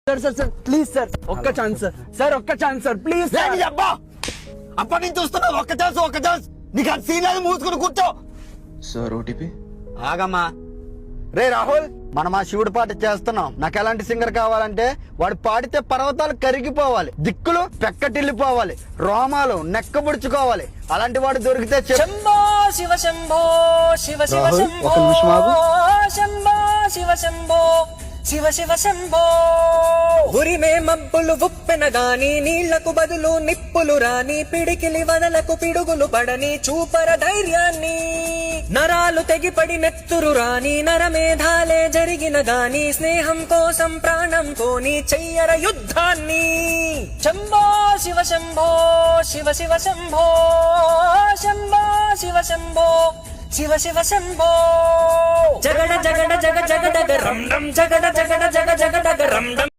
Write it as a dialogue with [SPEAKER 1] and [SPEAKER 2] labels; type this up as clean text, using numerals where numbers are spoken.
[SPEAKER 1] Sir sir sir please sir ఒక్క chance sir sir ఒక్క chance sir please sir.
[SPEAKER 2] అబ్బా అప్పటి నుంచి చూస్తున్నావు ఒక్క ఛాన్స్ నీకు అది సీన్ లేదు మూసుకుని కూర్చో.
[SPEAKER 3] Sir OTP.
[SPEAKER 2] ఆగమ్మా. రే రాహుల్, మనం ఆ శివుడి పాట చేస్తున్నాం. నాకు ఎలాంటి సింగర్ కావాలంటే వాడు పాడితే పర్వతాలు కరిగిపోవాలి, దిక్కులు పెక్కటిల్లిపోవాలి, రోమాలు నెక్కబుడుచుకోవాలి. అలాంటి వాడు దొరికితే
[SPEAKER 4] శంభో శివ శంభో శివ శివ
[SPEAKER 2] రాహుల్,
[SPEAKER 4] శంభో
[SPEAKER 2] ఒక నిమిషం ఆగు.
[SPEAKER 4] శంభో శివ శంభో శివ శివ శంభో. ఉరిమే మబ్బులు ఉప్పెన గాని నీళ్లకు బదులు నిప్పులు రాని, పిడికిలి వదలకు పిడుగులు పడని చూపర ధైర్యాన్ని. నరాలు తెగిపడి నెత్తురు రాని నరమేధాలే జరిగిన గాని, స్నేహం కోసం ప్రాణం కోని చెయ్యర యుద్ధాన్ని. శంభో శివ శంభో శివ శివ శంభో శంభో శివ శంభో శివ శివ శంభో. జగడ జగడ జగ జగడ రం రం జగడ జగడ జగ జగడ రం రం.